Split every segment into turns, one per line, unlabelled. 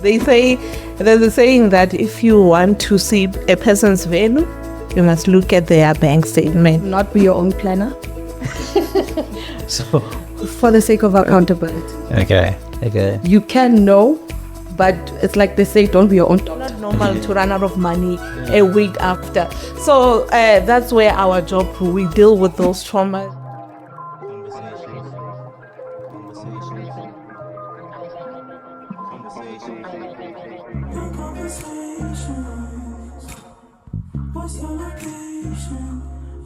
There's a saying that if you want to see a person's value, you must look at their bank statement.
Not be your own planner.
So,
For the sake of accountability.
okay.
You can know, but it's like they say, don't be your own doctor.
Not normal to run out of money a week after. So that's where our job, we deal with those traumas.
What's your location?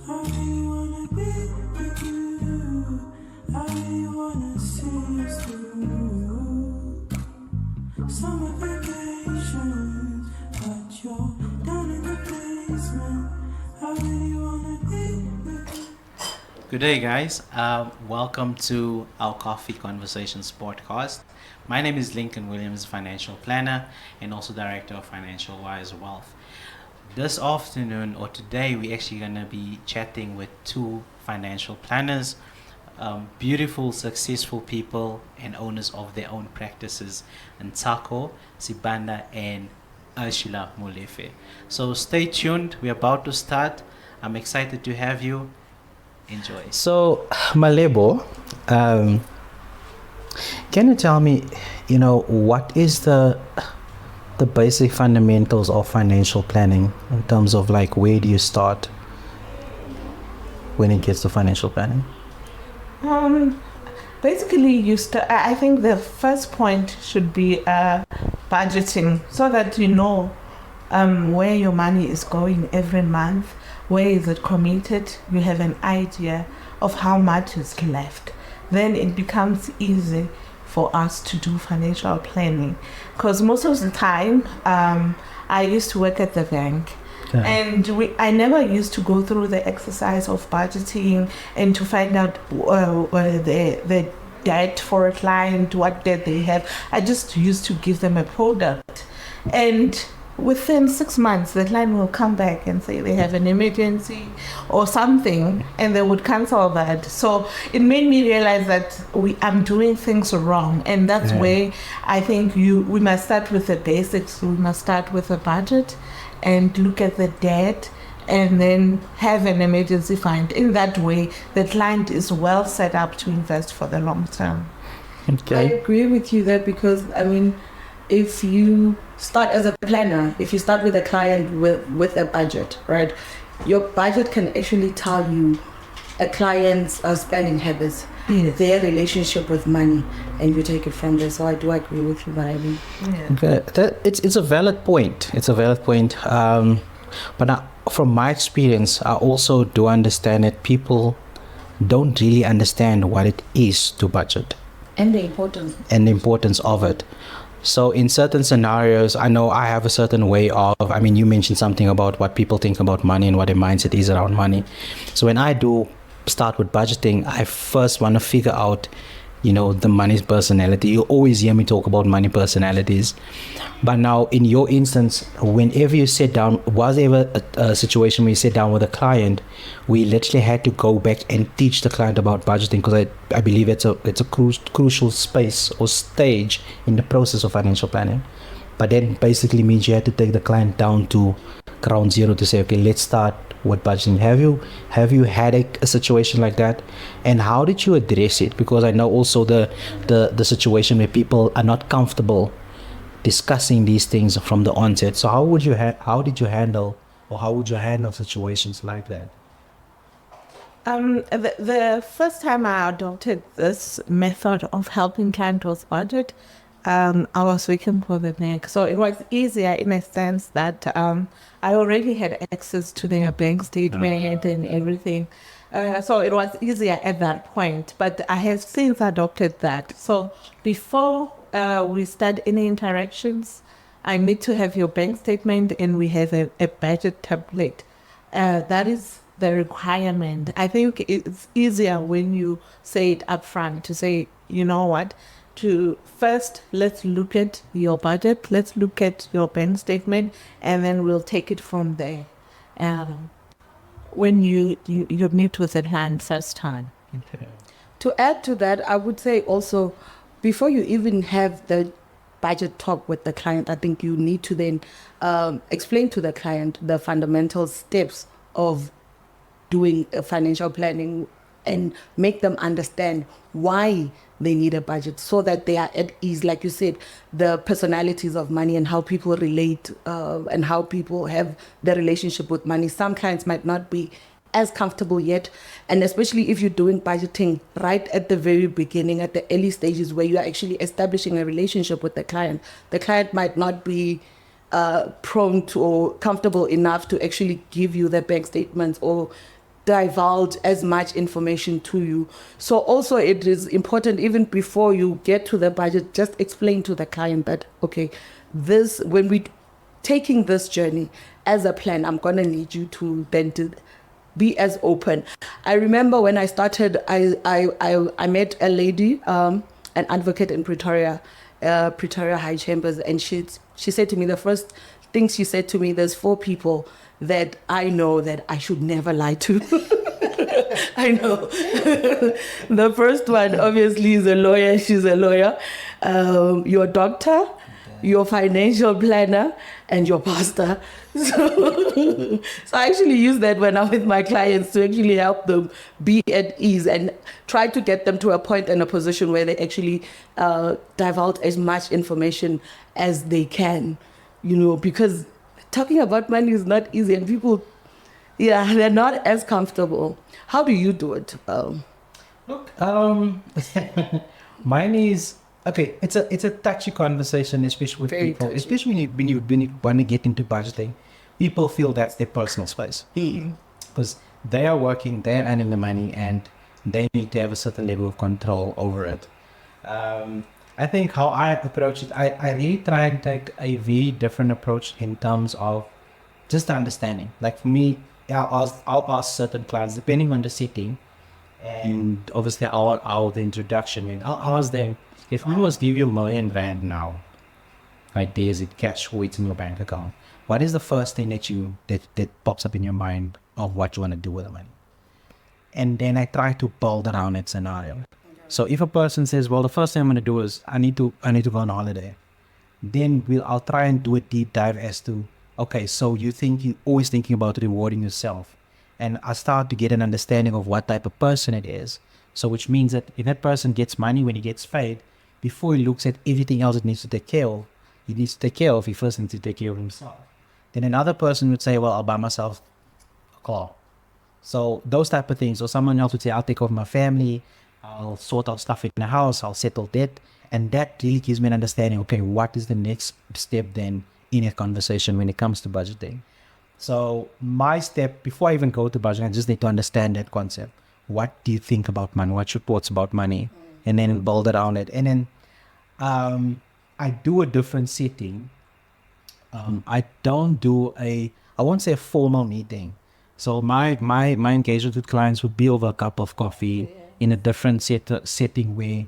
I really wanna be with you. I really wanna see you through. Summer vacations, but you're down in the basement. I really wanna be with you.
Good day, guys. Welcome to our Coffee Conversations podcast. My name is Lincoln Williams, financial planner and also director of Financial Wise Wealth. This afternoon or today, we're actually going to be chatting with two financial planners, beautiful, successful people and owners of their own practices, Ntako Sibanda and Ursula Molefe. So stay tuned. We're about to start. I'm excited to have you. Enjoy.
So, Malebo, can you tell me, what is the basic fundamentals of financial planning in terms of like where do you start when it gets to financial planning?
Basically, I think the first point should be budgeting, so that you know where your money is going every month, where is it committed, you have an idea of how much is left. Then it becomes easy for us to do financial planning, because most of the time I used to work at the bank.
Yeah.
And I never used to go through the exercise of budgeting and to find out the debt for a client, what debt they have. I just used to give them a product, and within 6 months the client will come back and say they have an emergency or something, and they would cancel that. So it made me realize that I'm doing things wrong, and that's where I think we must start with the basics. We must start with a budget and look at the debt, and then have an emergency fund. In that way, the client is well set up to invest for the long term.
I
Okay.
agree with you there, because if you start as a planner, if you start with a client with a budget, right, your budget can actually tell you a client's spending habits,
Yes.
their relationship with money, and you take it from there. So I do agree with you, Bailey.
Yeah.
Okay. It's a valid point. But now, from my experience, I also do understand that people don't really understand what it is to budget
And the importance.
and the importance of it. So in certain scenarios, I know I have a certain way of, you mentioned something about what people think about money and what their mindset is around money. So when I do start with budgeting, I first want to figure out, the money's personality. You always hear me talk about money personalities. But now in your instance, whenever you sit down, was there ever a situation where you sit down with a client, we literally had to go back and teach the client about budgeting? Because I believe it's a crucial space or stage in the process of financial planning. But then basically means you had to take the client down to ground zero to say, okay, let's start with budgeting. Have you had a situation like that, and how did you address it? Because I know also the situation where people are not comfortable discussing these things from the onset. So how would you handle situations like that?
The first time I adopted this method of helping clients budget, I was working for the bank. So it was easier in a sense that I already had access to their bank statement and everything. So it was easier at that point. But I have since adopted that. So before we start any interactions, I need to have your bank statement, and we have a budget template. That is the requirement. I think it's easier when you say it up front, to say, you know what, let's look at your budget, let's look at your bank statement, and then we'll take it from there. When you meet with a client first time.
To add to that, I would say also, before you even have the budget talk with the client, I think you need to then explain to the client the fundamental steps of doing a financial planning and make them understand why they need a budget so that they are at ease. Like you said, the personalities of money and how people relate and how people have their relationship with money. Some clients might not be as comfortable yet, and especially if you're doing budgeting right at the very beginning, at the early stages where you are actually establishing a relationship with the client might not be prone to or comfortable enough to actually give you the bank statements or divulge as much information to you. So also it is important, even before you get to the budget, just explain to the client that, okay, this, when we taking this journey as a plan, I'm going to need you to then to be as open. I remember when I started, I met a lady, an advocate in Pretoria High Chambers, and she said to me, the first thing she said to me, there's 4 people that I know that I should never lie to. I know. The first one obviously is a lawyer. She's a lawyer. Your doctor, your financial planner, and your pastor. So I actually use that when I'm with my clients to actually help them be at ease and try to get them to a point and a position where they actually divulge as much information as they can, because talking about money is not easy, and people, they're not as comfortable. How do you do it?
Look, mine is okay. It's a touchy conversation, especially with
Very
people,
touchy.
especially when you want to get into budgeting. People feel that's their personal space because they are working, they're earning the money, and they need to have a certain level of control over it. I think how I approach it, I really try and take a very different approach in terms of just the understanding. Like for me, I'll ask certain clients, depending on the setting, and obviously the introduction. And I'll ask them, if I was give you R1 million now, right, there's it cash or it's in your bank account, what is the first thing that pops up in your mind of what you want to do with the money? And then I try to build around that scenario. So if a person says, well, the first thing I'm going to do is I need to go on holiday, then I'll try and do a deep dive as to, okay, so you're always thinking about rewarding yourself. And I start to get an understanding of what type of person it is. So which means that if that person gets money when he gets paid, before he looks at everything else it needs to take care of, he first needs to take care of himself. Then another person would say, well, I'll buy myself a car. So those type of things. Or someone else would say, I'll take care of my family, I'll sort out stuff in the house, I'll settle debt. And that really gives me an understanding, okay, what is the next step then in a conversation when it comes to budgeting? So my step, before I even go to budgeting, I just need to understand that concept. What do you think about money? What's your thoughts about money? And then build around it. And then I do a different setting. I don't do I won't say a formal meeting. So my engagement with clients would be over a cup of coffee in a different setting where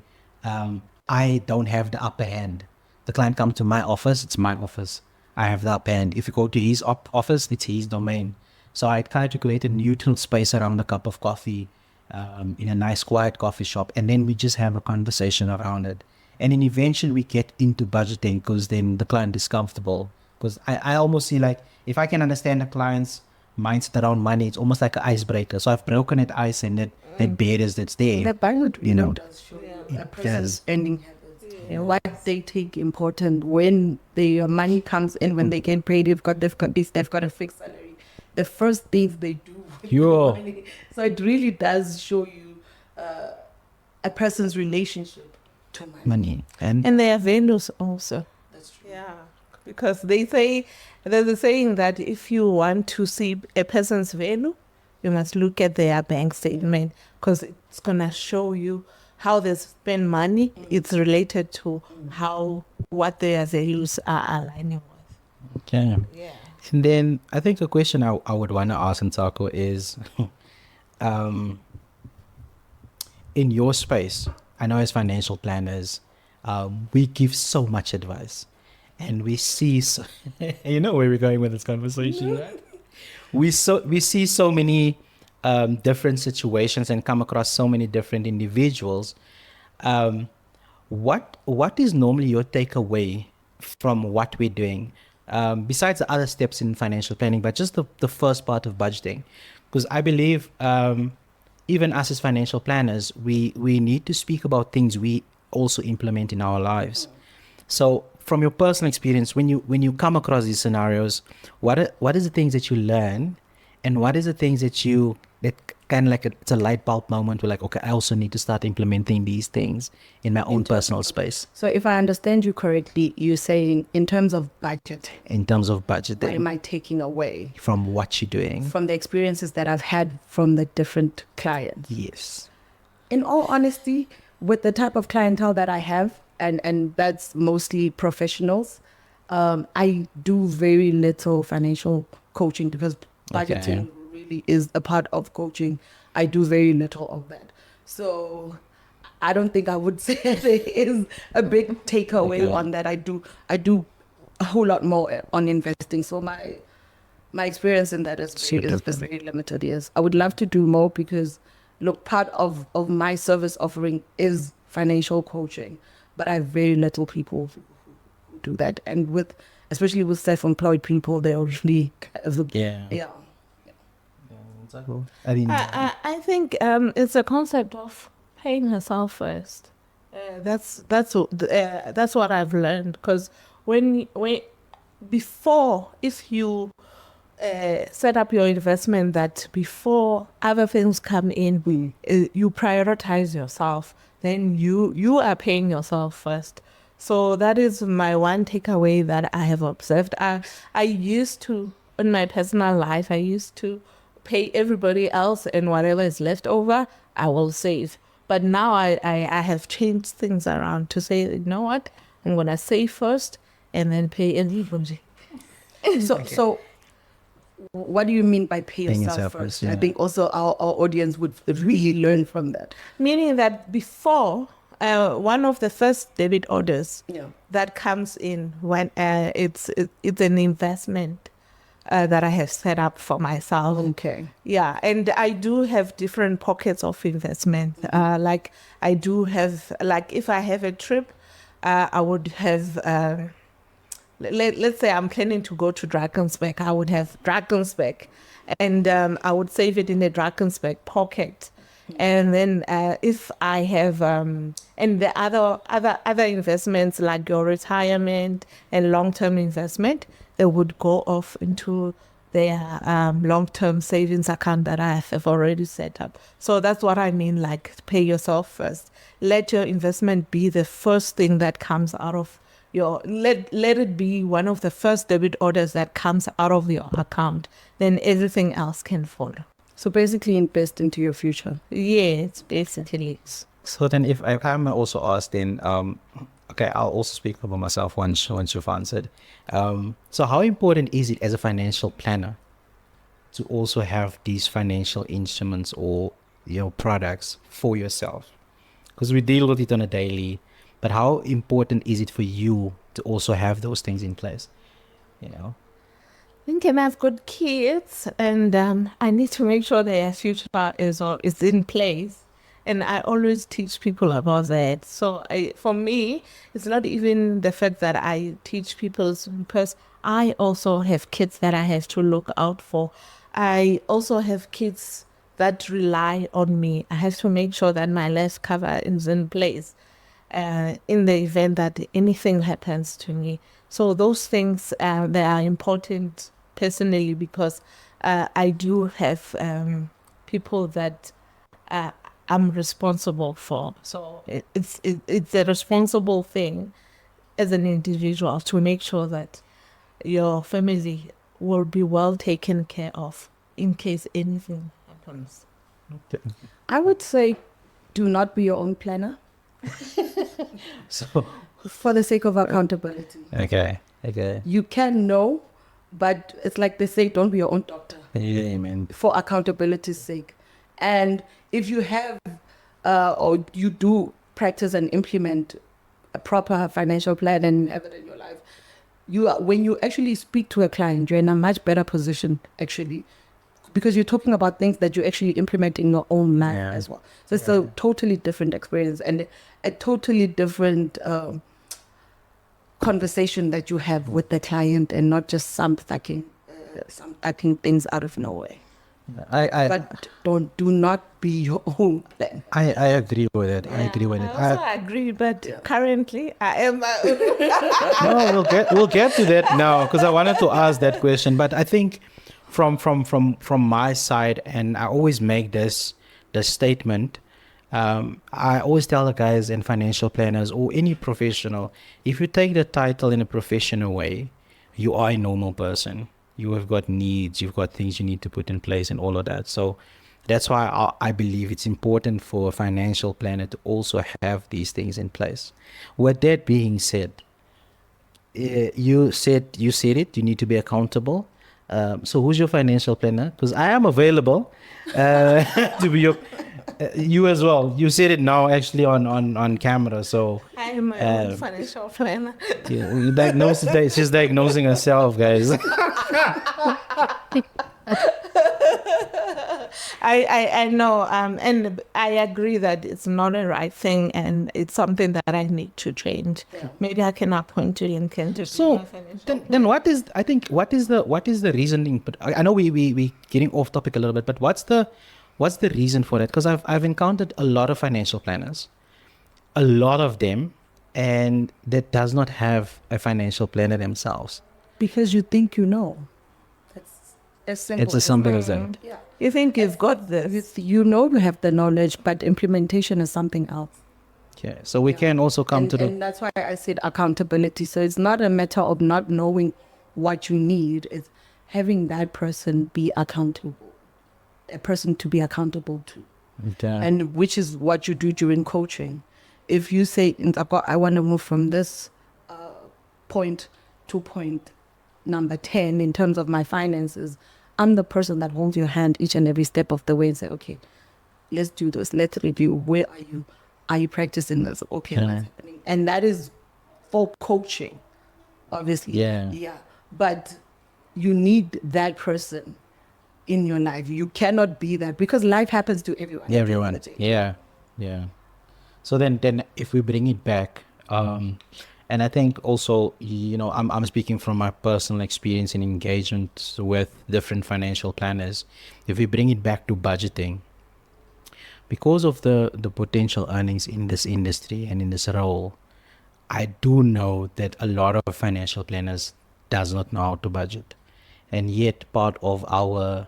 I don't have the upper hand. The client comes to my office, it's my office. I have the upper hand. If you go to his office, it's his domain. So I try to create a neutral space around a cup of coffee in a nice quiet coffee shop, and then we just have a conversation around it. And then eventually we get into budgeting because then the client is comfortable. Because I almost see like, if I can understand the client's mindset around money, it's almost like an icebreaker. So I've broken that ice and that barriers that's there.
The budget does show a
It
person's
does.
spending habits. And what they take important when their money comes in, when they get paid, they've got a fixed salary. The first things they do with the
Yo.
money. So it really does show you a person's relationship to money.
And
And their values also.
That's true.
Yeah, because there's a saying that if you want to see a person's value, you must look at their bank statement, because it's gonna show you how they spend money. It's related to what their values are aligning with.
okay.
Yeah.
And then I think the question I would want to ask Ntako is, in your space, I know as financial planners, we give so much advice, and we see, you know where we're going with this conversation, right? We see so many different situations and come across so many different individuals. what is normally your takeaway from what we're doing, besides the other steps in financial planning, but just the first part of budgeting? Because I believe even us as financial planners, we need to speak about things we also implement in our lives. So from your personal experience, when you come across these scenarios, what is the things that you learn, and what is the things that kind of like it's a light bulb moment where like, okay, I also need to start implementing these things in my own personal space
So if I understand you correctly, you're saying in terms of budget,
in terms of
what
budgeting
am I taking away
from what you're doing.
from the experiences that I've had from the different clients?
Yes.
In all honesty, with the type of clientele that I have, and that's mostly professionals, I do very little financial coaching because budgeting really is a part of coaching. I do very little of that. So I don't think I would say there is a big takeaway on that. I do a whole lot more on investing. So my experience in that is very limited. Yes, I would love to do more because, look, part of my service offering is financial coaching, but I have very little people who do that. And especially with self-employed people, they're really yeah.
I mean,
I think it's a concept of paying herself first. That's what I've learned. Because before, if you set up your investment, that before other things come in, you prioritize yourself. Then you are paying yourself first. So that is my one takeaway that I have observed. I used to, in my personal life, I used to pay everybody else, and whatever is left over, I will save. But now I have changed things around to say, you know what, I'm going to save first and then pay everybody.
So what do you mean by pay
Paying
yourself
yourself
first?
first, yeah.
I think also our audience would really learn from that.
Meaning that before, one of the first debit orders
Yeah.
that comes in when it's an investment that I have set up for myself.
Okay.
Yeah, and I do have different pockets of investment. Like I do have, like if I have a trip, I would have, let's say I'm planning to go to Drakensberg, I would have Drakensberg, and I would save it in the Drakensberg pocket. And then if I have, and the other investments like your retirement and long-term investment, they would go off into their long-term savings account that I have already set up. So that's what I mean, like pay yourself first. Let your investment be the first thing that comes out of let it be one of the first debit orders that comes out of your account. Then everything else can follow.
So basically invest into your future.
Yes, basically.
so then if I'm also asked then, okay, I'll also speak about myself once you've answered. So how important is it as a financial planner to also have these financial instruments or products for yourself? Because we deal with it on a daily, but how important is it for you to also have those things in place?
I think I've got kids, and I need to make sure their future is in place. And I always teach people about that. So for me, it's not even the fact that I teach people, because I also have kids that I have to look out for. I also have kids that rely on me. I have to make sure that my life cover is in place in the event that anything happens to me. So those things, they are important personally, because I do have people that I'm responsible for. So it's a responsible thing as an individual to make sure that your family will be well taken care of in case anything happens.
I would say do not be your own planner
So
for the sake of accountability.
okay.
You can know, but it's like they say, don't be your own doctor.
Yeah, man.
For accountability's sake. And if you have or you do practice and implement a proper financial plan and have it in your life, when you actually speak to a client, you're in a much better position actually, because you're talking about things that you actually implement in your own life
Yeah.
as well. So it's a totally different experience and a totally different conversation that you have with the client, and not just some sucking things out of nowhere. But do not be your own plan.
I agree with it. I agree with it.
I also agree, but currently I am.
No, we'll get to that now, because I wanted to ask that question. But I think from my side, and I always make this statement. I always tell the guys and financial planners or any professional, if you take the title in a professional way, you are a normal person. You have got needs, you've got things you need to put in place and all of that. So that's why I believe it's important for a financial planner to also have these things in place. With that being said, you said it, you need to be accountable. So who's your financial planner? Because I am available to be your you as well. You said it now actually on camera. So
I am my own financial planner.
you diagnosed that. She's diagnosing herself, guys.
I know, and I agree that it's not a right thing, and it's something that I need to change. Maybe I can appoint you in Kent.
So then what is the reasoning? But I know we getting off topic a little bit, but what's the reason for that? Because I've encountered a lot of financial planners, a lot of them, and that does not have a financial planner themselves.
Because you think you know. That's as simple.
It's as simple as that.
Yeah.
You think you've got this?
You know you have the knowledge, but implementation is something else.
Okay, so we can also come to
And that's why I said accountability. So it's not a matter of not knowing what you need. It's having that person be accountable, a person to be accountable to. And which is what you do during coaching. If you say, I want to move from this point to point number 10 in terms of my finances, I'm the person that holds your hand each and every step of the way and say, okay, let's do this. Let's review. Where are you? Are you practicing this? Okay, what's happening? And that is for coaching, obviously. Yeah. But you need that person in your life. You cannot be that, because life happens to everyone.
everyone. Yeah. So then if we bring it back, and I think also, I'm speaking from my personal experience and engagement with different financial planners. If we bring it back to budgeting, because of the potential earnings in this industry and in this role, I do know that a lot of financial planners does not know how to budget. And yet part of our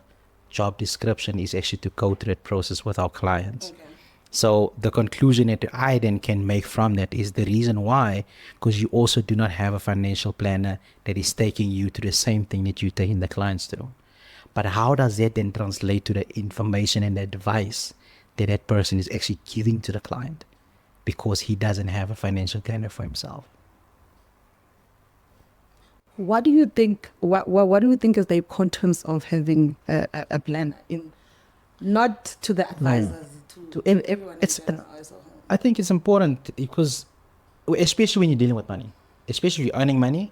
job description is actually to go through that process with our clients. Okay. So the conclusion that I then can make from that is the reason why, because you also do not have a financial planner that is taking you to the same thing that you're taking the clients through. But how does that then translate to the information and the advice that that person is actually giving to the client, because he doesn't have a financial planner for himself?
What do you think? What do you think is the importance of having a planner in, not to the advisors, to everyone?
I think it's important because, especially when you're dealing with money, especially if you're earning money,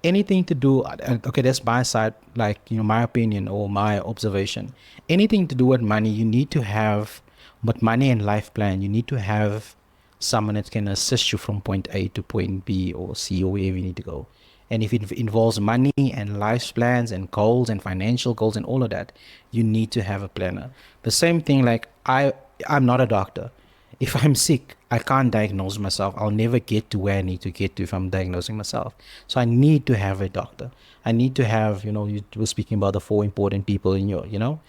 anything to do, okay, that's my side, like, my opinion or my observation. Anything to do with money, you need to have, but money and life plan, you need to have someone that can assist you from point A to point B or C or wherever you need to go. And if it involves money and life plans and goals and financial goals and all of that, you need to have a planner. The same thing, like I'm not a doctor. If I'm sick, I can't diagnose myself. I'll never get to where I need to get to if I'm diagnosing myself. So I need to have a doctor. I need to have, you were speaking about the 4 important people in your,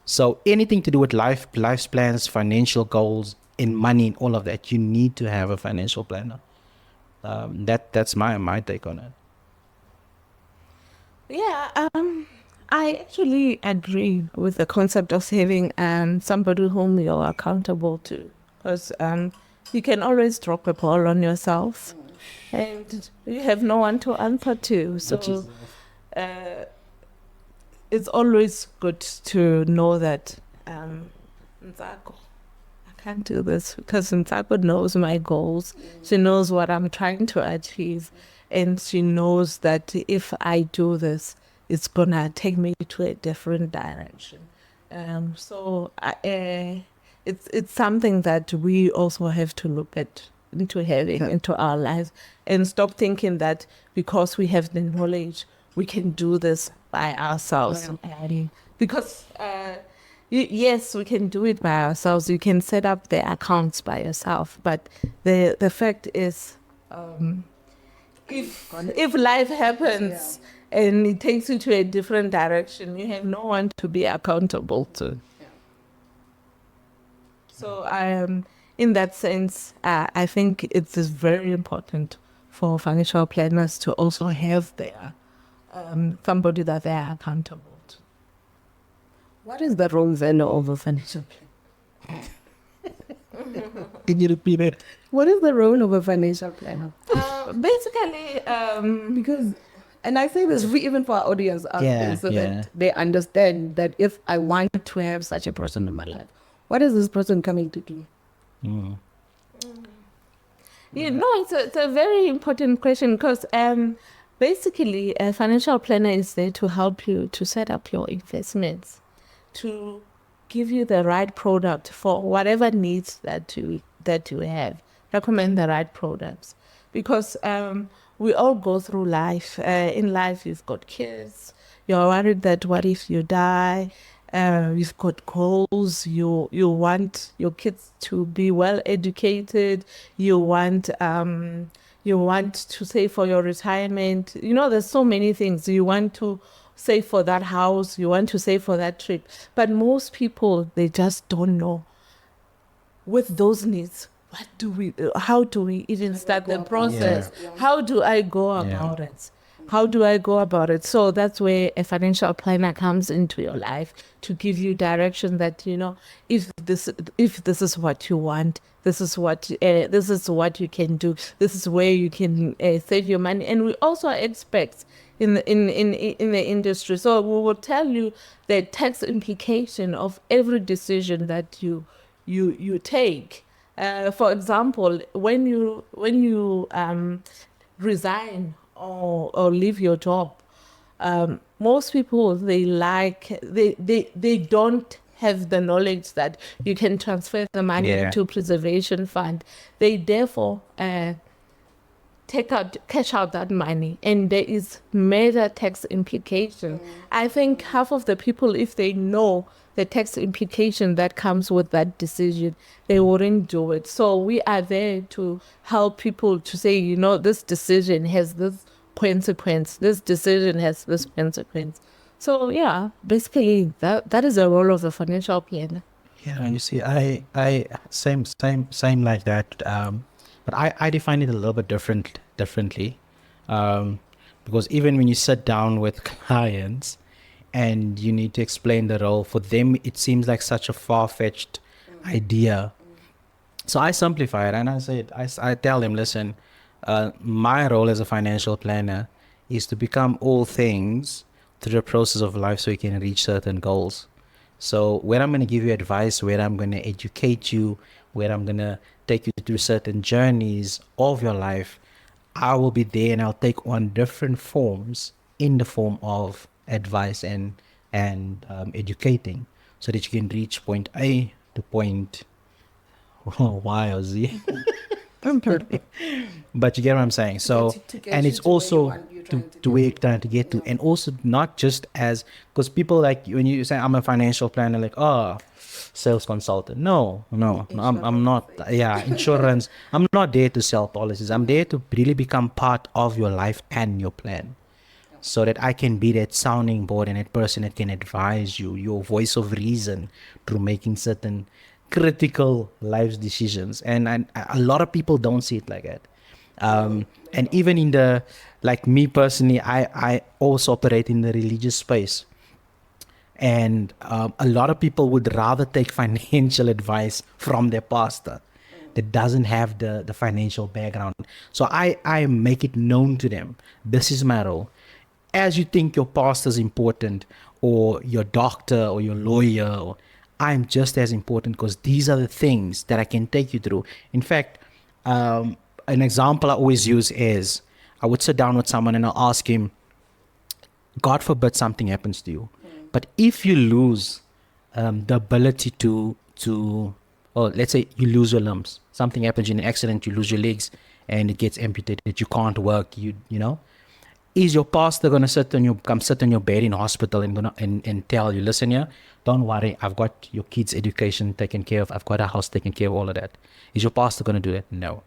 So anything to do with life's plans, financial goals, and money and all of that, you need to have a financial planner. That's my take on it.
Yeah, I actually agree with the concept of having somebody whom you're accountable to, because you can always drop a ball on yourself, and you have no one to answer to. So it's always good to know that Nzako, I can't do this, because Nzako knows my goals. She knows what I'm trying to achieve. And she knows that if I do this, it's gonna take me to a different direction. It's something that we also have to look at into having into our lives and stop thinking that because we have the knowledge we can do this by ourselves. Because yes, we can do it by ourselves. You can set up the accounts by yourself, but the fact is, if life happens and it takes you to a different direction, you have no one to be accountable to. So in that sense, I think it is very important for financial planners to also have their somebody that they are accountable to.
What is the role then of a financial planner?
Can you repeat it?
What is the role of a financial planner?
Basically,
Because, and I say this even for our audience out there, so
Yeah.
that they understand that if I want to have such a person in my life, what is this person coming to do?
it's a very important question because basically a financial planner is there to help you to set up your investments, to give you the right product for whatever needs that you have. Recommend the right products because we all go through life. In life, you've got kids. You're worried that what if you die? You've got goals. You want your kids to be well educated. You want to save for your retirement. There's so many things. You want to save for that house. You want to save for that trip. But most people, they just don't know. With those needs, how do we even start the process? How do I go about it? How do I go about it? So that's where a financial planner comes into your life to give you direction that, if this is what you want, this is what you can do. This is where you can save your money. And we also expect in the industry. So we will tell you the tax implication of every decision that you take. For example, when you resign or leave your job, most people they don't have the knowledge that you can transfer the money into preservation fund. They therefore cash out that money, and there is major tax implication. I think half of the people, if they know the tax implication that comes with that decision, they wouldn't do it. So we are there to help people to say, this decision has this consequence, this decision has this consequence. So basically that is the role of the financial planner.
Yeah, you see, I same like that. But I define it a little bit differently, because even when you sit down with clients and you need to explain the role, for them it seems like such a far-fetched idea. So I simplify it and I tell them, listen, my role as a financial planner is to become all things through the process of life so you can reach certain goals. So where I'm going to give you advice, where I'm going to educate you, where I'm going to take you through certain journeys of your life, I will be there and I'll take on different forms in the form of advice and educating so that you can reach point A to point Y or Z. But you get what I'm saying. So, and it's also to where you're trying to get to, and also not just as, because people like when you say I'm a financial planner, like, oh, sales consultant. No, I'm not. Yeah, insurance. I'm not there to sell policies. I'm there to really become part of your life and your plan, so that I can be that sounding board and that person that can advise you, your voice of reason through making certain critical life decisions. And a lot of people don't see it like that. And even in the, like me personally, I also operate in the religious space. And a lot of people would rather take financial advice from their pastor that doesn't have the financial background. So I make it known to them, this is my role. As you think your pastor is important, or your doctor or your lawyer, or I'm just as important, because these are the things that I can take you through. In fact, an example I always use is, I would sit down with someone and I'll ask him, God forbid something happens to you. But if you lose the ability or let's say you lose your limbs, something happens in an accident, you lose your legs and it gets amputated, you can't work, you know, is your pastor going to come sit on your bed in hospital and tell you, listen here, don't worry, I've got your kids' education taken care of, I've got a house taken care of, all of that? Is your pastor going to do that? No.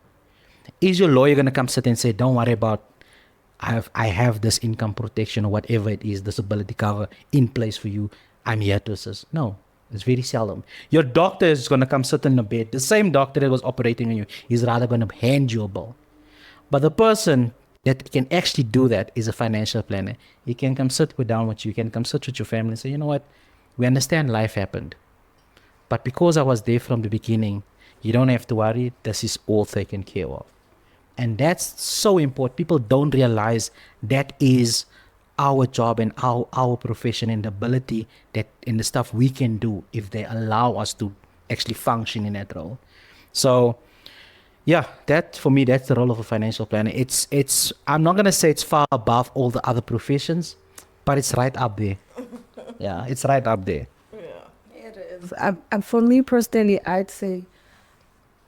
Is your lawyer going to come sit and say, don't worry about, I have this income protection or whatever it is, disability cover in place for you, I'm here to assist? No. It's very seldom. Your doctor is going to come sit in the bed. The same doctor that was operating on you is rather going to hand you a bill. But the person that can actually do that is a financial planner. He can come sit down with you. You can come sit with your family and say, you know what? We understand life happened. But because I was there from the beginning, you don't have to worry. This is all taken care of. And that's so important. People don't realize that is our job and our profession and the ability that and the stuff we can do if they allow us to actually function in that role. So yeah, that for me, that's the role of a financial planner. It's I'm not gonna say it's far above all the other professions, but it's right up there. Yeah, it's right up there.
It is. For me personally, I'd say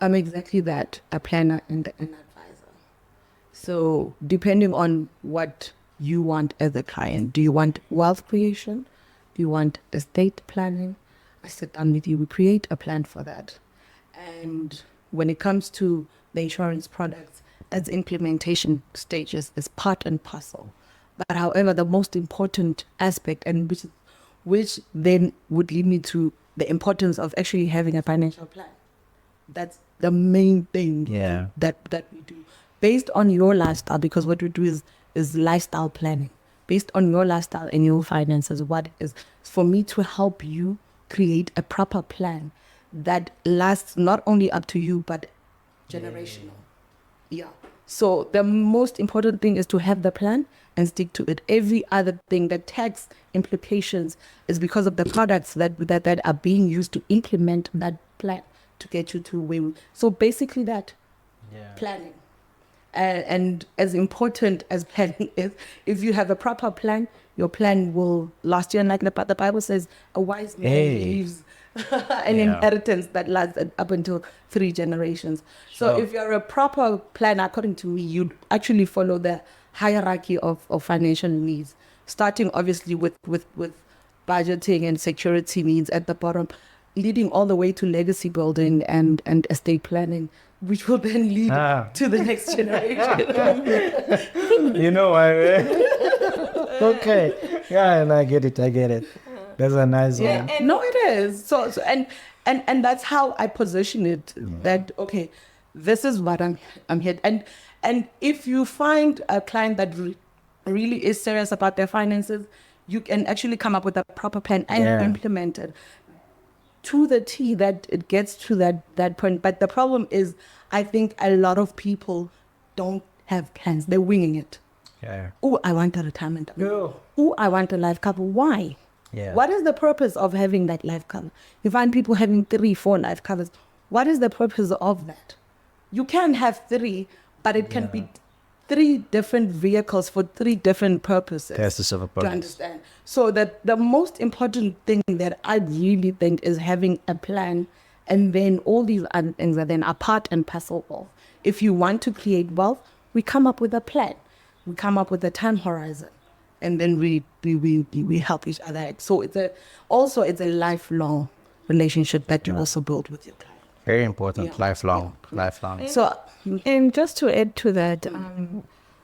I'm exactly that, a planner and an advisor. So depending on what you want as a client, do you want wealth creation? Do you want estate planning? I sit down with you, we create a plan for that. And when it comes to the insurance products, as implementation stages is part and parcel. But however, the most important aspect, and which then would lead me to the importance of actually having a financial plan. That's the main thing that we do. Based on your lifestyle, because what we do is lifestyle planning. Based on your lifestyle and your finances, what is for me to help you create a proper plan that lasts not only up to you, but generational. Yeah. So the most important thing is to have the plan and stick to it. Every other thing, the tax implications, is because of the products that are being used to implement that plan to get you to where. So basically that planning. And as important as planning is, if you have a proper plan, your plan will last you. And like the Bible says, a wise man leaves an inheritance that lasts up until 3 generations. So if you're a proper planner, according to me, you actually follow the hierarchy of financial needs, starting obviously with budgeting and security needs at the bottom, leading all the way to legacy building and estate planning, which will then lead to the next generation.
You know, okay. Yeah, and I get it. That's a nice one.
No, it is. So and that's how I position it. That okay, this is what I'm here. And if you find a client that really is serious about their finances, you can actually come up with a proper plan and implement it to the T, that it gets to that point. But the problem is, I think a lot of people don't have plans. They're winging it.
Yeah.
Oh, I want a retirement.
No.
Oh, I want a life cover. Why?
Yeah.
What is the purpose of having that life cover? You find people having 3, 4 life covers. What is the purpose of that? You can have 3, but it can be 3 different vehicles for 3 different purposes.
That's the silver purpose.
To understand. So that the most important thing that I really think is having a plan, and then all these other things are then are part and parcel of. If you want to create wealth, we come up with a plan. We come up with a time horizon, and then we help each other. So it's a lifelong relationship that you also build with your client.
Very important. Lifelong.
So, and just to add to that,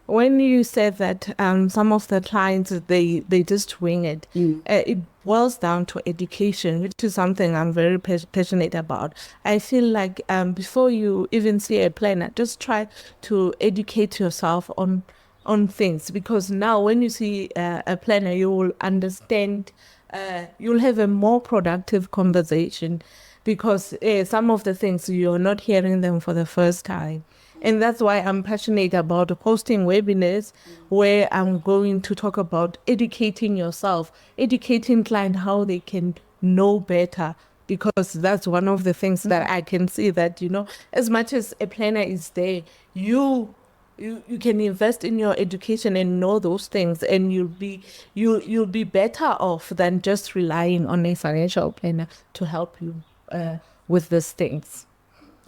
when you said that some of the clients, they just wing it, it boils down to education, which is something I'm very passionate about. I feel like before you even see a planner, just try to educate yourself on things, because now when you see a planner, you will understand, you'll have a more productive conversation, because some of the things you're not hearing them for the first time. And that's why I'm passionate about hosting webinars where I'm going to talk about educating yourself, educating client how they can know better, because that's one of the things that I can see that, as much as a planner is there, you can invest in your education and know those things, and you'll be better off than just relying on a financial planner to help you with these things.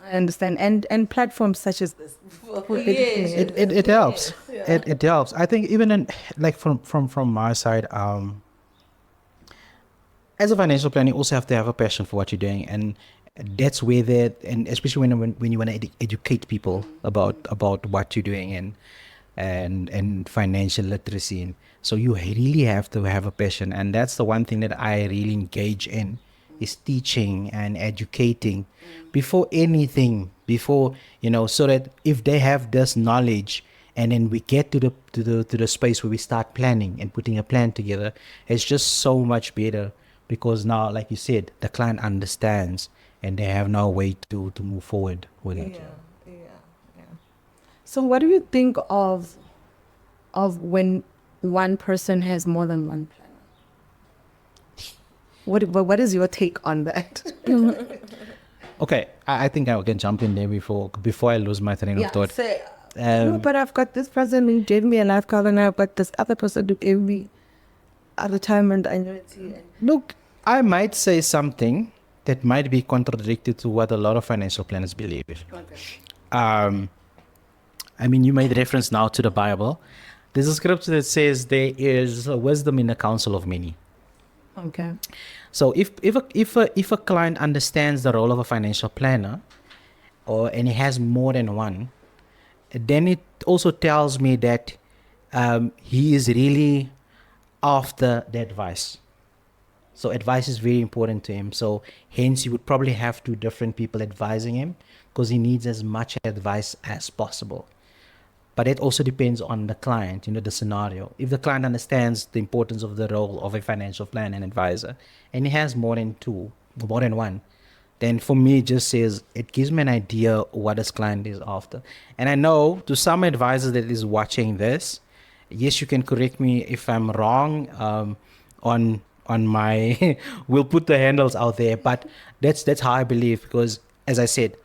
I understand. And platforms such as this for education.
It helps. It helps. I think even in like from my side, as a financial planner, you also have to have a passion for what you're doing, and that's where that, and especially when you want to educate people about what you're doing and financial literacy. And so you really have to have a passion, and that's the one thing that I really engage in is teaching and educating before anything, before so that if they have this knowledge and then we get to the space where we start planning and putting a plan together, it's just so much better because now, like you said, the client understands and they have no way to move forward with it.
So what do you think of when one person has more than one planner? What is your take on that?
Okay, I think I can jump in there before I lose my train of thought.
Say,
No, but I've got this person who gave me a life cover, and I've got this other person who gave me a retirement annuity.
Look, I might say something that might be contradictory to what a lot of financial planners believe.
Okay.
I mean, you made reference now to the Bible. There's a scripture that says there is wisdom in the counsel of many.
Okay.
So if a client understands the role of a financial planner, and he has more than one, then it also tells me that he is really after the advice. So advice is very important to him. So hence, you would probably have two different people advising him because he needs as much advice as possible. But it also depends on the client, the scenario. If the client understands the importance of the role of a financial planner and advisor, and he has more than one, then for me, it just says, it gives me an idea what this client is after. And I know to some advisors that is watching this, yes, you can correct me if I'm wrong on my, we'll put the handles out there, but that's how I believe, because as I said,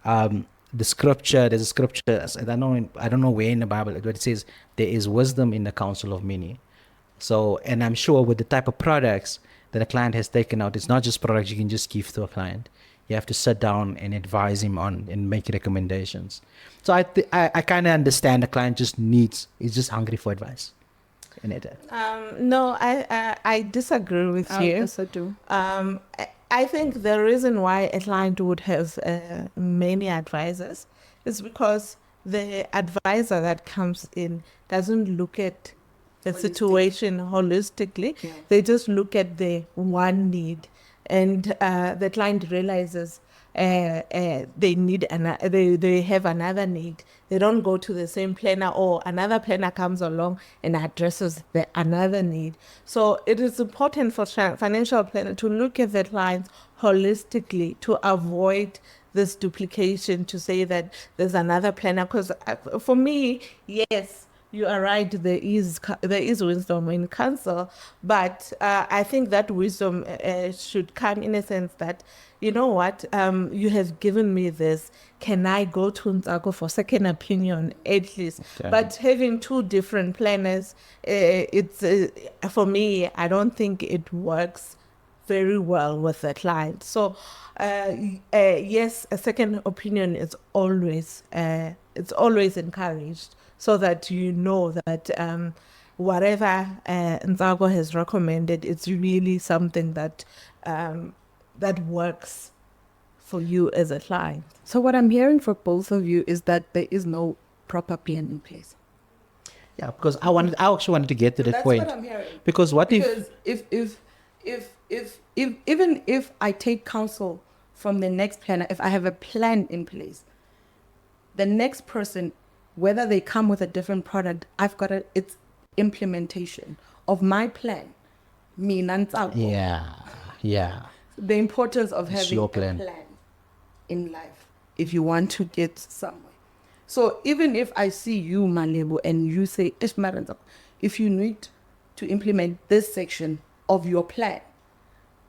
there's a scripture, I don't know where in the Bible, but it says there is wisdom in the counsel of many. So, and I'm sure with the type of products that a client has taken out, it's not just products you can just give to a client. You have to sit down and advise him on and make recommendations. So I kind of understand the client is just hungry for advice.
No, I disagree with you.
Yes, I do.
I think the reason why a client would have many advisors is because the advisor that comes in doesn't look at the situation holistically.
Yeah.
They just look at the one need, and the client realizes they need they have another need. They don't go to the same planner, or another planner comes along and addresses the another need. So it is important for financial planner to look at the clients holistically to avoid this duplication, to say that there's another planner. Because for me, yes, you are right, there is wisdom in counsel, but I think that wisdom should come in a sense that, you know what, you have given me this, can I go to Ntsako for second opinion at least?
Okay.
But having two different planners, it's for me, I don't think it works very well with the client. So yes, a second opinion is always encouraged, so that you know that whatever Ntsako has recommended, it's really something that that works for you as a client.
So what I'm hearing from both of you is that there is no proper plan in place.
Yeah, because I actually wanted to get to that point.
That's what I'm hearing.
Because
Even if I take counsel from the next planner, if I have a plan in place, the next person, whether they come with a different product, it's implementation of my plan. Me, Ntsako.
Yeah.
The importance of
It's
having
your
a
plan.
plan in life if you want to get somewhere. So even if I see you, Malebo, and you say, if you need to implement this section of your plan,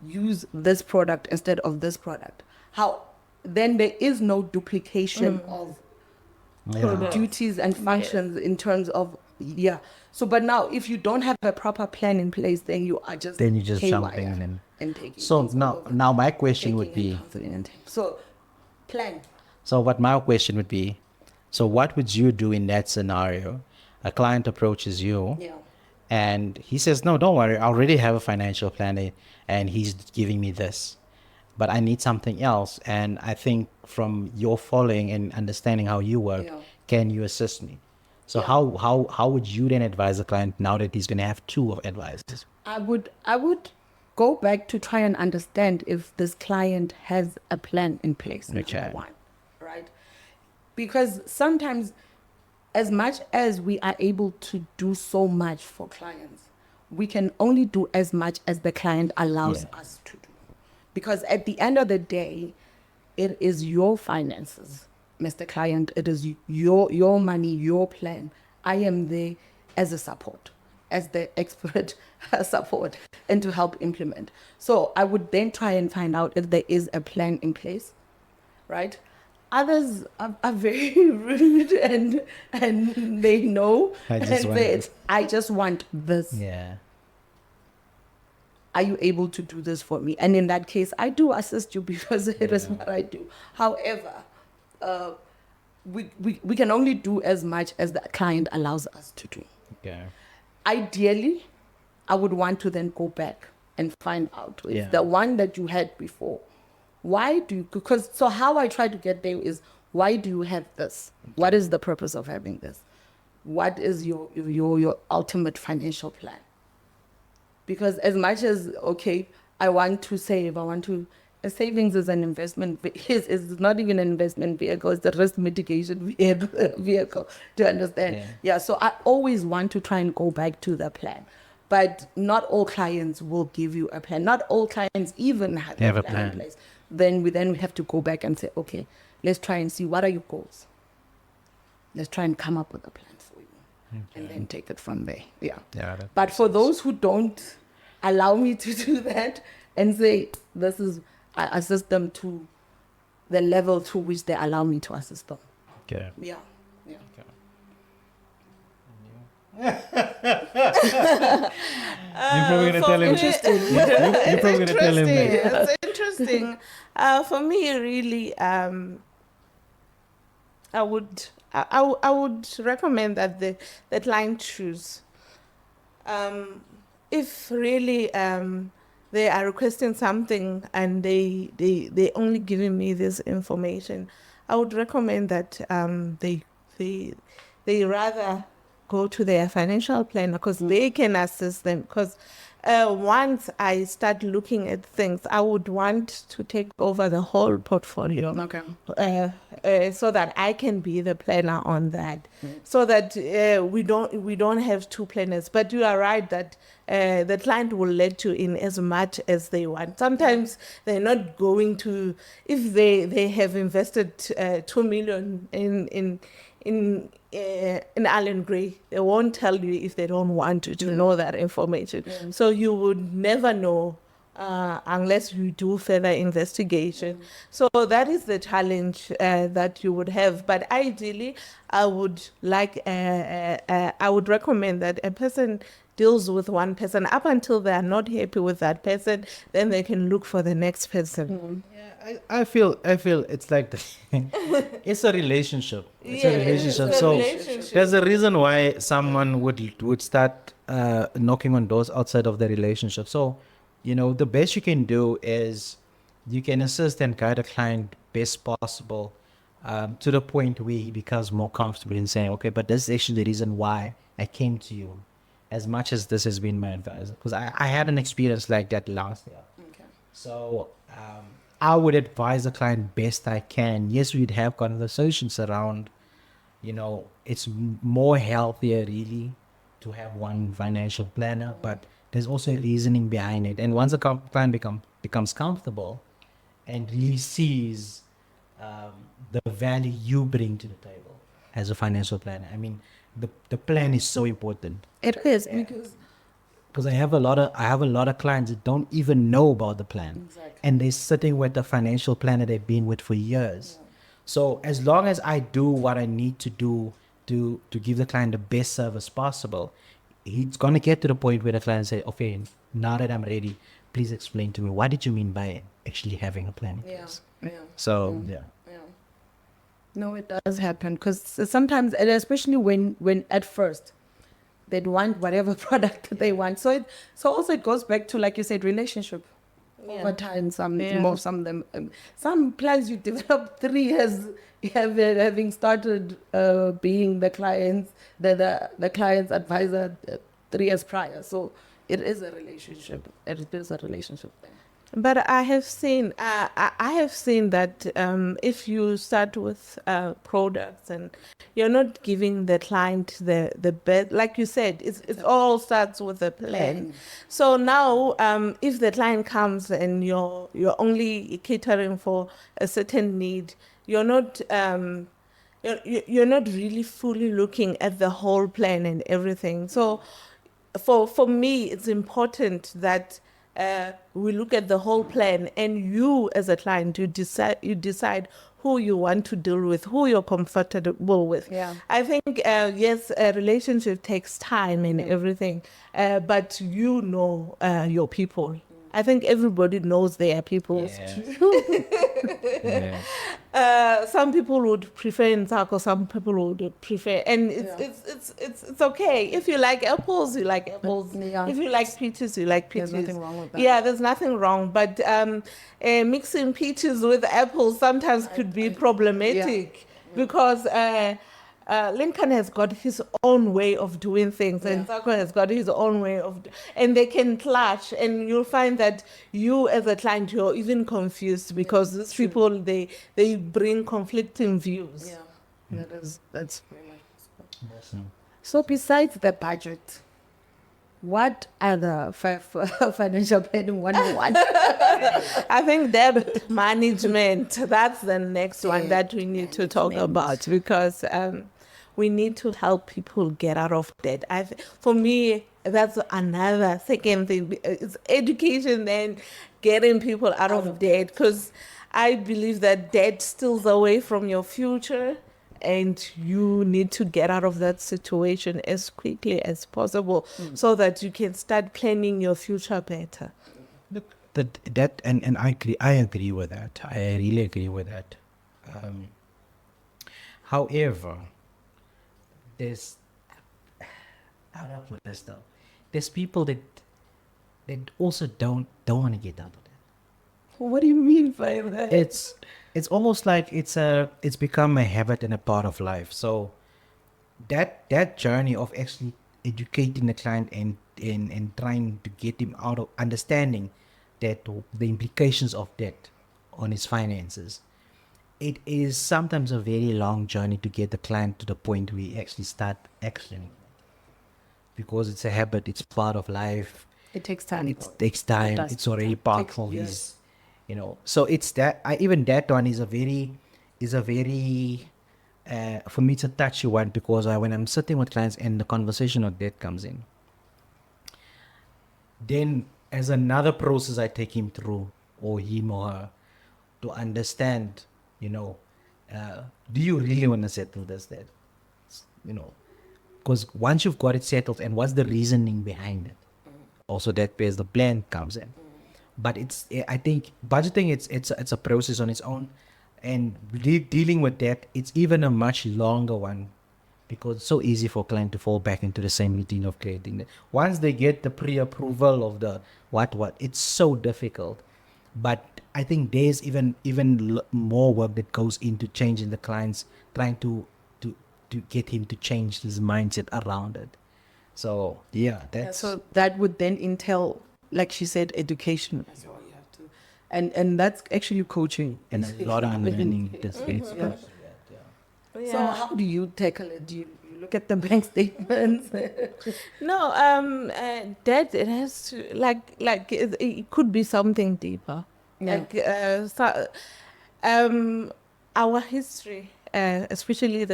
use this product instead of this product. Then there is no duplication
Yeah.
duties and functions in terms of So, but now if you don't have a proper plan in place, then you are just
Then you just
haywire
jumping in.
and taking
So
things all
now,
over.
now my question would
Taking
be,
and cancelling and things. So, plan.
so what my question would be, so what would you do in that scenario? A client approaches you
Yeah.
and he says, no, don't worry, I already have a financial planner and he's giving me this, but I need something else. And I think from your following and understanding how you work,
Yeah.
can you assist me? So
Yeah.
how would you then advise the client now that he's going to have two of advisors?
I would go back to try and understand if this client has a plan in place.
Okay.
Number one, right? Because sometimes, as much as we are able to do so much for clients, we can only do as much as the client allows
Yeah.
us to do. Because at the end of the day, it is your finances, Mr. Client. It is your money, your plan. I am there as a support, as the expert support, and to help implement. So I would then try and find out if there is a plan in place, right? Others are very rude and they know
I
and
just want
say,
this.
I just want this.
Yeah.
Are you able to do this for me? And in that case, I do assist you because it is what I do. However, we can only do as much as the client allows us to do.
Okay.
Ideally, I would want to then go back and find out if
Yeah.
the one that you had before, why do you, because so how I try to get there is, why do you have this? What is the purpose of having this? What is your ultimate financial plan? Because as much as, okay, I want to save, savings is an investment, is not even an investment vehicle, it's a risk mitigation vehicle, to understand. Yeah, so I always want to try and go back to the plan. But not all clients will give you a plan. Not all clients even have a plan in place. Then we have to go back and say, okay, let's try and see, what are your goals? Let's try and come up with a plan for you. And then take it from there. Yeah.
Yeah. that
But
makes
for
sense.
those who don't allow me to do that and say, I assist them to the level to which they allow me to assist them.
Okay.
Yeah. Yeah.
You're probably gonna tell him. You're probably gonna tell him.
It's interesting. For me, really, I would recommend that the client choose. If really they are requesting something and they only giving me this information, I would recommend that they rather go to their financial planner because they can assist them. Because once I start looking at things, I would want to take over the whole portfolio.
Okay.
So that I can be the planner on that, so that we don't have two planners. But you are right that the client will let you in as much as they want. Sometimes they're not going to, if they have invested 2 million in Allen Gray, they won't tell you if they don't want you to know that information. So you would never know unless you do further investigation. So that is the challenge that you would have. But ideally, I would recommend that a person deals with one person up until they are not happy with that person, then they can look for the next person.
I feel it's like it's a relationship. It's a relationship.
it's a
So
relationship.
there's a reason why someone would start knocking on doors outside of the relationship. So, the best you can do is you can assist and guide a client best possible to the point where he becomes more comfortable in saying, okay, but this is actually the reason why I came to you, as much as this has been my advisor. Because I had an experience like that last year.
Okay.
So I would advise the client best I can. Yes, we'd have conversations around, it's more healthier really to have one financial planner, but there's also a reasoning behind it. And once the client becomes comfortable and really sees the value you bring to the table as a financial planner, I mean, the plan is so important.
It is
Because I have a lot of clients that don't even know about the plan,
Exactly.
and they're sitting with the financial planner they've been with for years. So as long as I do what I need to do to give the client the best service possible, he's gonna get to the point where the client say, okay, now that I'm ready, please explain to me what did you mean by actually having a plan in place.
Yeah.
So yeah.
No, it does happen because sometimes, and especially when at first they'd want whatever product they want. So also it goes back to, like you said, relationship. Over time, some of them, some plans you develop 3 years having started being the client's advisor 3 years prior. So it is a relationship. It is a relationship thing.
But I have seen that if you start with products and you're not giving the client the best, like you said, it all starts with a plan. So now, if the client comes and you're only catering for a certain need, you're not you're not really fully looking at the whole plan and everything. So for me, it's important that we look at the whole plan, and you as a client, you decide who you want to deal with, who you're comfortable with.
Yeah.
I think yes, a relationship takes time and everything, but you know your people. I think everybody knows their people.
Yeah.
Some people would prefer Nsako, some people would prefer, and it's okay. If you like apples, you like apples.
Yeah.
If you like peaches, you like peaches.
There's nothing wrong with that.
Yeah, there's nothing wrong. But mixing peaches with apples sometimes could be problematic because Lincoln has got his own way of doing things, and Nsako has got his own way of, and they can clash, and you'll find that you as a client, you're even confused because these people, they bring conflicting views.
Yeah, that's very much. So besides the budget, what are the financial planning 101?
I think debt management, that's the next one that we need to talk about, because we need to help people get out of debt. For me, that's another second thing. It's education, then getting people out of debt, because I believe that debt steals away from your future, and you need to get out of that situation as quickly as possible so that you can start planning your future better.
Look, that and I agree with that. I really agree with that. However, there's, how do I put this though? There's people that also don't want to get out of that.
What do you mean by that?
It's almost like it's become a habit and a part of life. So that journey of actually educating the client and trying to get him out of understanding that the implications of debt on his finances, it is sometimes a very long journey to get the client to the point where he actually start actioning, because it's a habit, it's part of life.
It takes time.
It takes time.
does.
It's already part
Takes
of
years.
his, so it's that even that one is a very for me it's a touchy one, because when I'm sitting with clients and the conversation of debt comes in, then as another process I take him through, or him or her, to understand, do you really want to settle this debt? Because once you've got it settled, and what's the reasoning behind it, also that where the plan comes in. But I think budgeting, it's a process on its own, and dealing with that, it's even a much longer one, because it's so easy for a client to fall back into the same routine of creating that. Once they get the pre-approval of the what, it's so difficult. But I think there's even more work that goes into changing the clients, trying to get him to change his mindset around it. So yeah, that's
So that would then entail, like she said, education as well. You have to, and that's actually coaching.
and a lot of learning this space.
So how do you tackle it? Do you look at the bank statements?
No, debt, it has to, like it could be something deeper.
Yeah.
Like our history, especially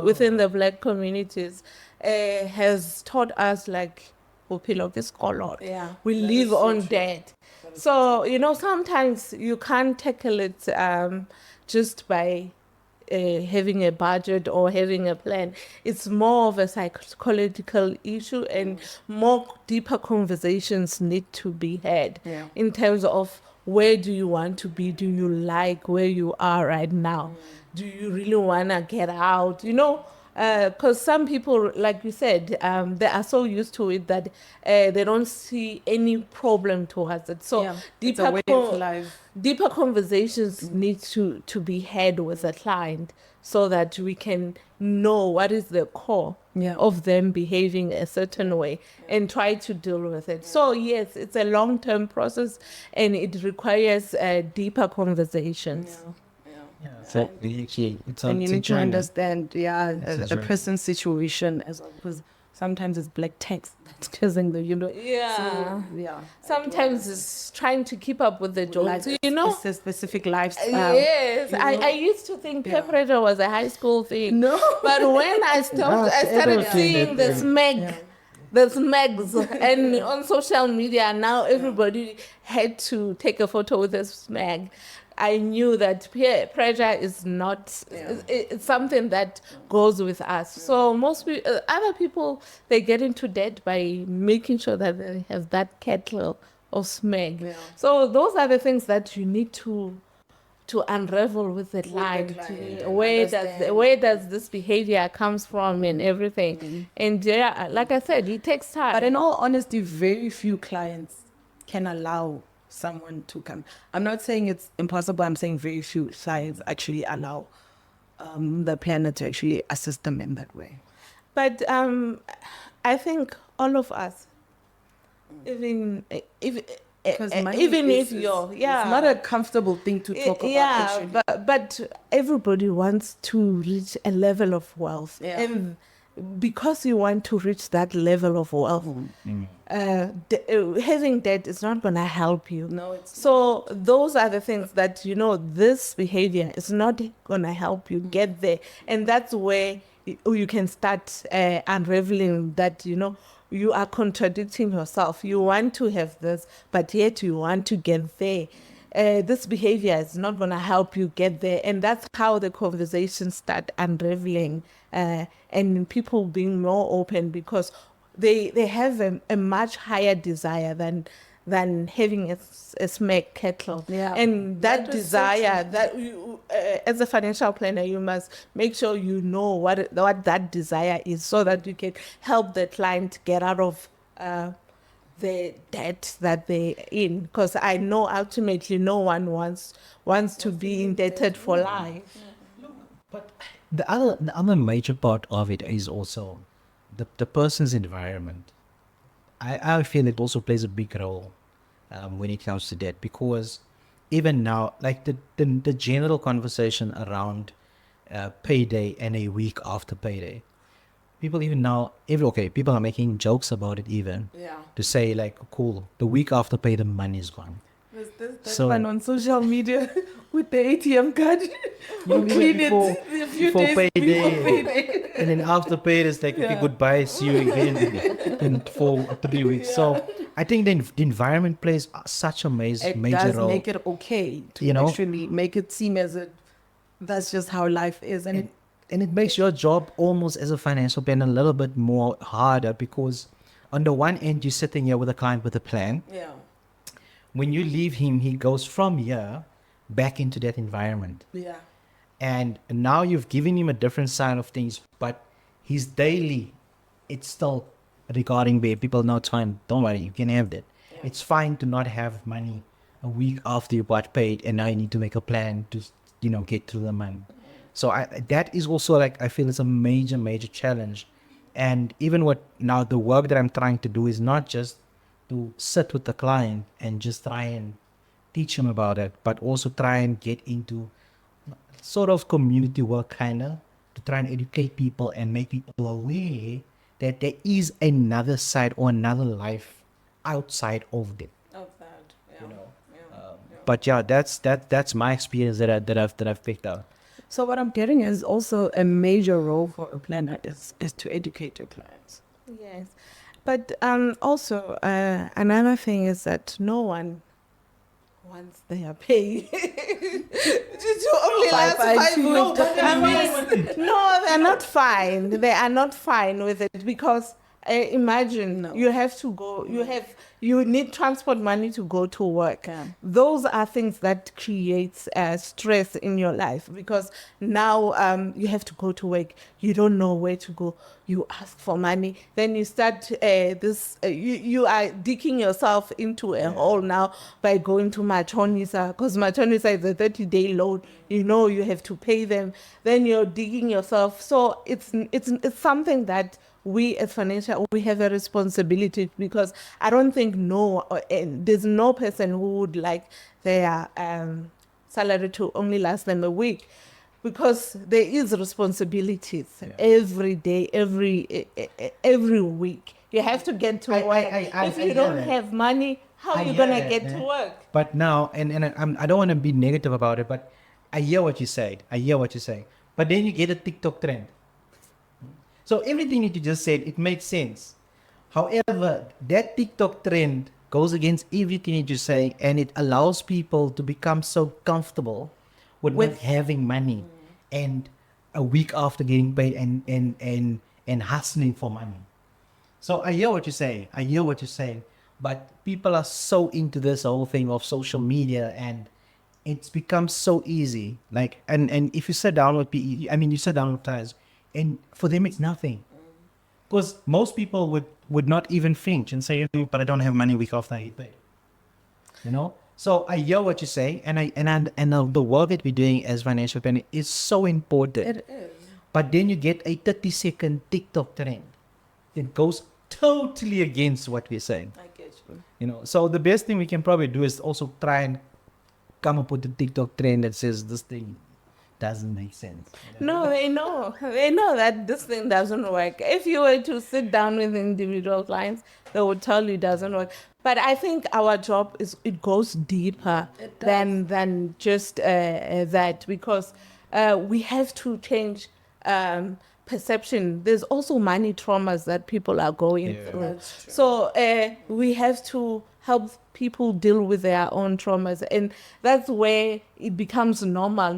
within the black communities, has taught us like bophelo ke sekoloto.
Yeah,
We
that
live
is so
on
true.
debt. So sometimes you can't tackle it just by having a budget or having a plan. It's more of a psychological issue, and more deeper conversations need to be had
Yeah.
in terms of where do you want to be? Do you like where you are right now? Do you really want to get out? Because some people, like you said, they are so used to it that they don't see any problem towards it. So
Yeah, it's
deeper,
a way of life.
deeper conversations need to be had with the client so that we can know what is the core
Yeah.
of them behaving a certain way and try to deal with it. So yes, it's a long-term process and it requires deeper conversations.
So it's
And you need to
journey.
understand,
It's a
a
journey.
person's situation as well, because sometimes it's black text that's causing the,
Yeah.
So, yeah.
Sometimes it's trying to keep up with the
Like,
jokes. You know,
it's a specific lifestyle.
yes,
you know?
I used to think peer
Yeah.
pressure was a high school thing.
No.
But when I started
Yeah.
seeing the smeg,
Yeah.
the smegs, and on social media now everybody had to take a photo with a smeg. I knew that peer pressure is not, it's something that goes with us. So most other people, they get into debt by making sure that they have that kettle of smeg.
Yeah.
So those are the things that you need to unravel with the client.
client,
Where does this behavior comes from and everything. And yeah, like I said, it takes time.
But in all honesty, very few clients can allow someone to come. I'm not saying it's impossible. I'm saying very few clients actually allow the planner to actually assist them in that way.
But I think all of us, even if
Because money
even
is-
if you're
it's not a comfortable thing to talk about.
yeah,
actually.
but everybody wants to reach a level of wealth,
Yeah.
and because you want to reach that level of wealth, having debt is not gonna help you.
No, it's
So those are the things that this behavior is not gonna help you get there, and that's where you can start unraveling that you are contradicting yourself. You want to have this, but yet you want to get there. This behavior is not going to help you get there, and that's how the conversations start unraveling, and people being more open because they have a much higher desire than having a smack kettle.
Yeah.
And that
That is so
desire, that you, as a financial planner, you must make sure you know what that desire is, so that you can help the client get out of the debt that they're in. Because I know ultimately no one wants to be indebted for life.
But the other major part of it is also the person's environment. I feel it also plays a big role when it comes to debt, because even now, like the general conversation around payday and a week after payday, people even now, people are making jokes about it even,
Yeah.
to say like, cool, the week after pay, the money is gone.
There's that
So-
one on social media with the ATM card. You
mean
clean
before-
it a few
before
days
payday.
before payday.
And then after paid, it's like, okay,
Yeah.
goodbye, see you again in 4 or 3 weeks. So I think the environment plays such a major
It does
role.
make it okay to
You know?
actually make it seem as if that's just how life is. And
And it makes your job almost as a financial planner a little bit more harder, because on the one end, you're sitting here with a client with a plan.
yeah.
When you leave him, he goes from here back into that environment.
Yeah.
And now you've given him a different side of things, but his daily, it's still regarding where people know it's fine. Don't worry, you can have that. It's fine to not have money a week after you got paid, and now you need to make a plan to, get through the month. So that is also like, I feel it's a major challenge. And even now the work that I'm trying to do is not just to sit with the client and just try and teach him about it, but also try and get into sort of community work kinda, to try and educate people and make people aware that there is another side or another life outside of them.
Of that. Yeah.
But yeah, that's my experience that I've picked out.
So what I'm getting is also a major role for a planner is to educate your clients.
Yes, but also another thing is that no one once they are paid. To only last
Bye-bye
five
to you.
weeks.
No, but
No, they're not fine. They are not fine with it because imagine
No.
you have to go. You need transport money to go to work.
Yeah.
Those are things that creates stress in your life because now you have to go to work. You don't know where to go. You ask for money. Then you start you are digging yourself into a hole now by going to Machonisa because Machonisa is a 30-day loan. You know you have to pay them. Then you're digging yourself. So it's something that we as financial we have a responsibility because I don't think there's no person who would like their salary to only last them a week because there is responsibilities every day, every week. You have to get to work. If you
hear
don't
that.
have money, how
I
are you
hear
gonna
that,
get
man.
to work?
But now, I don't want to be negative about it, but I hear what you say. But then you get a TikTok trend. So everything that you just said, it makes sense. However, that TikTok trend goes against everything that you say, and it allows people to become so comfortable with not having money, and a week after getting paid, and hustling for money. So I hear what you're saying. But people are so into this whole thing of social media, and it's become so easy. Like, and if you sit down with PE, I mean, you sit down with guys, and for them it's nothing. Because most people would not even flinch and say, "Oh, but I don't have money week after I get paid." You know. So I hear what you say, and the work that we're doing as financial planning is so important.
It is.
But then you get a 30-second TikTok trend that goes totally against what we're saying.
I get you.
You know, so the best thing we can probably do is also try and come up with a TikTok trend that says this thing doesn't make sense.
No, they know. They know that this thing doesn't work. If you were to sit down with individual clients, they would tell you it doesn't work. But I think our job it goes deeper than just that because we have to change perception. There's also money traumas that people are going through.
That's true.
So we have to help people deal with their own traumas, and that's where it becomes normal.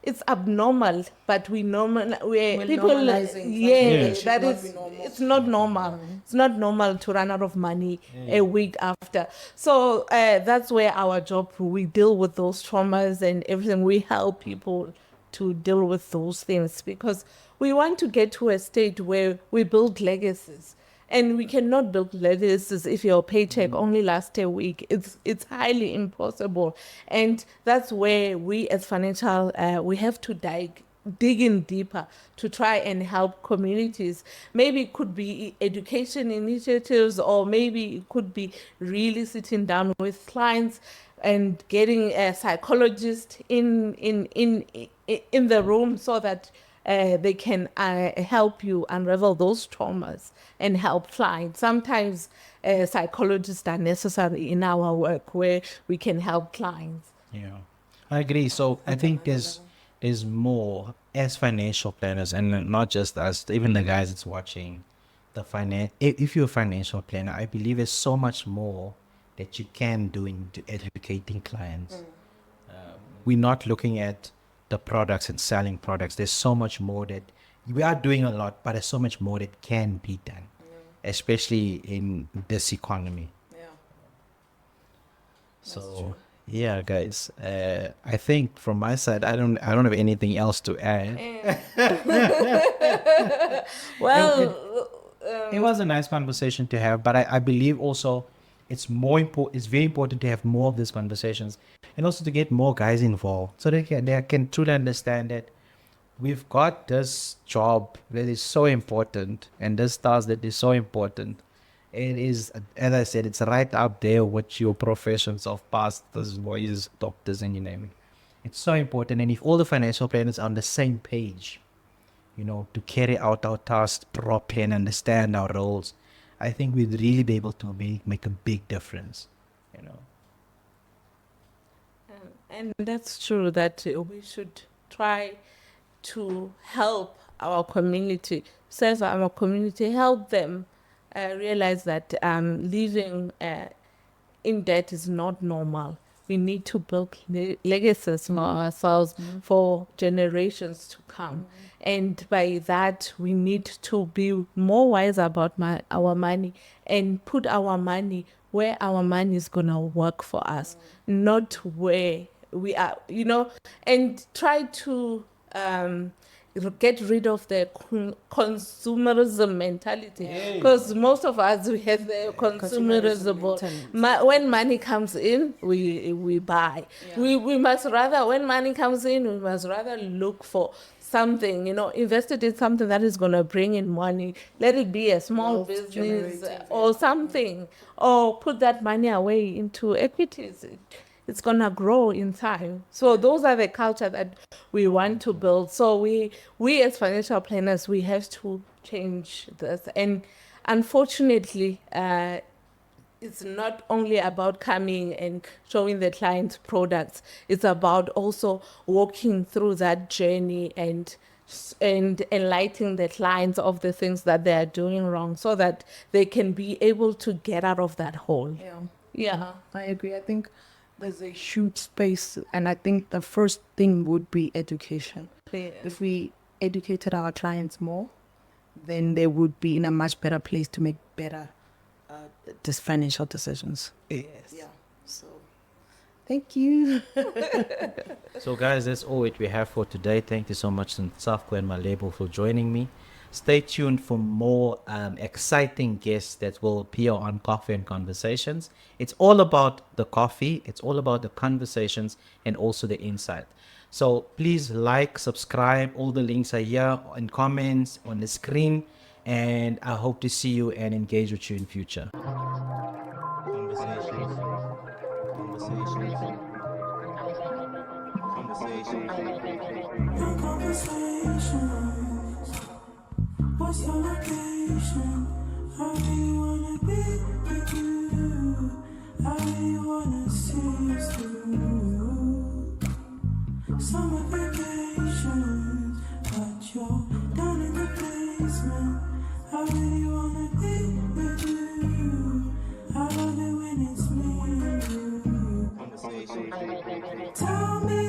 It's abnormal, but
We're
people.
normalizing
Yeah,
something that should
that
not
is.
be normal.
It's not normal. It's not normal to run out of money a week after. So that's where our job. We deal with those traumas and everything. We help people to deal with those things because we want to get to a state where we build legacies. And we cannot build legacies if your paycheck only lasts a week. It's highly impossible. And that's where we as financial, we have to dig in deeper to try and help communities. Maybe it could be education initiatives, or maybe it could be really sitting down with clients and getting a psychologist in the room so that they can help you unravel those traumas and help clients. Sometimes psychologists are necessary in our work where we can help clients.
Yeah, I agree. So I think there's more as financial planners, and not just us, even the guys that's watching the if you're a financial planner, I believe there's so much more that you can do into educating clients. We're not looking at the products and selling products. There's so much more that we are doing a lot, but there's so much more that can be done, especially in this economy.
Yeah.
So yeah, guys, I think from my side, I don't have anything else to add.
Well,
It was a nice conversation to have, but I believe also it's more important. It's very important to have more of these conversations, and also to get more guys involved, so they can truly understand that we've got this job that is so important, and this task that is so important. It is, as I said, it's right up there with your professions of pastors, lawyers, doctors, and you name it. It's so important, and if all the financial planners are on the same page, you know, to carry out our tasks properly and understand our roles, I think we'd really be able to make a big difference, you know.
and that's true that we should try to help our community, serve our community, help them realize that living in debt is not normal. We need to build legacies for ourselves for generations to come. And by that, we need to be more wise about our money and put our money where our money is going to work for us, not where we are, and try to get rid of the consumerism mentality, because most of us, we have the consumerism. When money comes in, we buy. We must rather, when money comes in, we must rather look for something, invest it in something that is going to bring in money. Let it be a small business or something, or put that money away into equities. It's going to grow in time. So those are the culture that we want to build. So we as financial planners, we have to change this. And unfortunately, it's not only about coming and showing the client products. It's about also walking through that journey and enlightening the clients of the things that they are doing wrong, so that they can be able to get out of that hole. Yeah.
I agree. I think there's a huge space, and I think the first thing would be education. If we educated our clients more, then they would be in a much better place to make better financial decisions.
Yes.
Yeah. So, thank you.
So guys, that's all we have for today. Thank you so much to Safko and my label for joining me. Stay tuned for more exciting guests that will appear on Coffee and Conversations. It's all about the coffee, it's all about the conversations, and also the insight. So please like, subscribe. All the links are here in comments on the screen, and I hope to see you and engage with you in future.
Conversations. Your conversations. What's your location? I really wanna be with you. I really wanna see us through. Summer vacations, but you're down in the basement. I really wanna be with you. I love it when it's me and you. Tell me